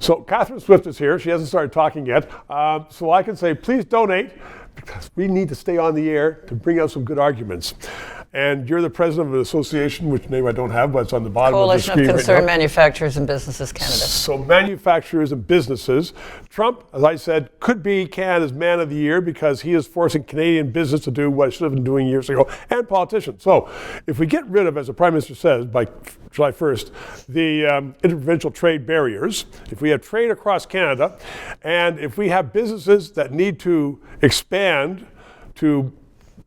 So Catherine Swift is here. She hasn't started talking yet. So I can say, please donate, because we need to stay on the air to bring out some good arguments. And you're the president of an association, which name I don't have, but it's on the bottom of the screen. Coalition of Concerned Manufacturers and Businesses Canada. So manufacturers and businesses. Trump, as I said, could be Canada's man of the year because he is forcing Canadian business to do what it should have been doing years ago, and politicians. So if we get rid of, as the Prime Minister says, by July 1st, the interprovincial trade barriers, if we have trade across Canada, and if we have businesses that need to expand to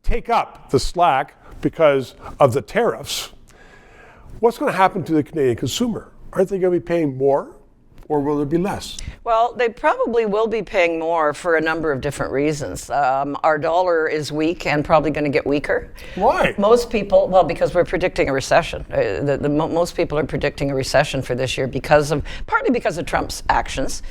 take up the slack because of the tariffs, what's going to happen to the Canadian consumer? Aren't they going to be paying more, or will there be less? Well, they probably will be paying more for a number of different reasons. Our dollar is weak and probably going to get weaker. Why? Most people, well, because we're predicting a recession. Most people are predicting a recession for this year partly because of Trump's actions.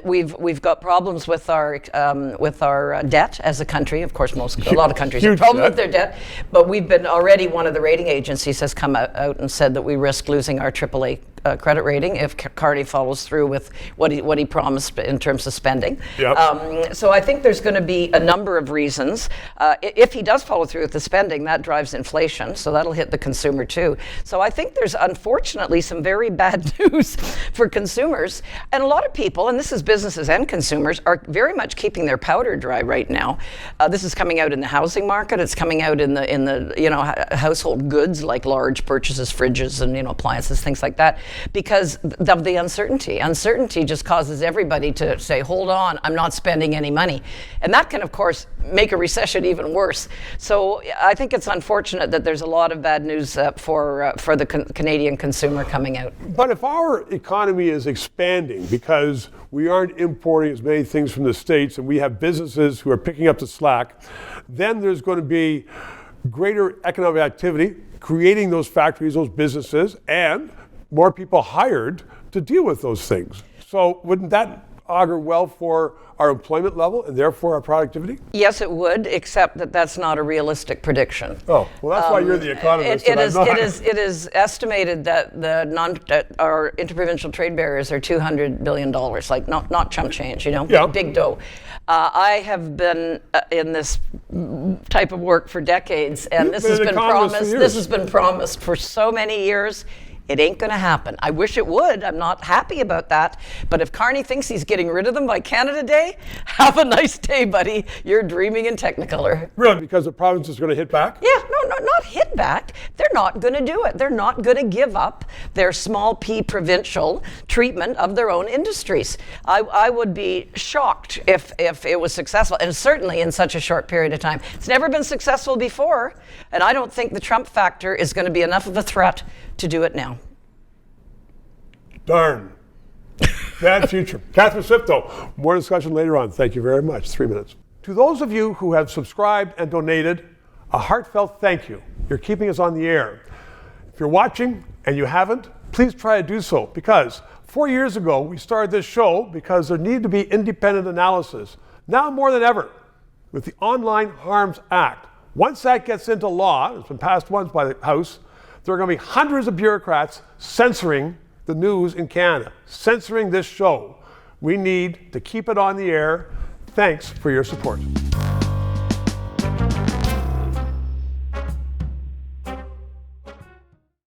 We've got problems with our debt as a country. Of course, a lot of countries have problems with their debt, but we've been already, one of the rating agencies has come out and said that we risk losing our AAA credit rating if Carney follows through with what he promised in terms of spending. Yep. So I think there's going to be a number of reasons. If he does follow through with the spending, that drives inflation, so that'll hit the consumer too. So I think there's unfortunately some very bad news for consumers, and a lot of people, and this is businesses and consumers, are very much keeping their powder dry right now. This is coming out in the housing market. It's coming out in the household goods like large purchases, fridges, and appliances, things like that, because of the uncertainty. Uncertainty just causes everybody to say, hold on, I'm not spending any money. And that can, of course, make a recession even worse. So I think it's unfortunate that there's a lot of bad news for the Canadian consumer coming out. But if our economy is expanding because we aren't importing as many things from the States and we have businesses who are picking up the slack, then there's going to be greater economic activity, creating those factories, those businesses, and more people hired to deal with those things. So wouldn't that augur well for our employment level and therefore our productivity? Yes, it would, except that that's not a realistic prediction. Oh, well, that's why you're the economist. It is estimated that our interprovincial trade barriers are $200 billion, like not chump change, big dough. I have been in this type of work for decades, and this has been promised. This has been promised for so many years. It ain't going to happen. I wish it would. I'm not happy about that. But if Carney thinks he's getting rid of them by Canada Day, have a nice day, buddy. You're dreaming in Technicolor. Really? Because the province is going to hit back? Yeah, no, not hit back. They're not going to do it. They're not going to give up their small p provincial treatment of their own industries. I would be shocked if it was successful, and certainly in such a short period of time. It's never been successful before, and I don't think the Trump factor is going to be enough of a threat to do it now. Darn. Bad future. Catherine Swift, though. More discussion later on. Thank you very much. 3 minutes. To those of you who have subscribed and donated, a heartfelt thank you. You're keeping us on the air. If you're watching and you haven't, please try to do so, because 4 years ago we started this show because there needed to be independent analysis. Now more than ever, with the Online Harms Act, once that gets into law, it's been passed once by the House, there are going to be hundreds of bureaucrats censoring the news in Canada, censoring this show. We need to keep it on the air. Thanks for your support.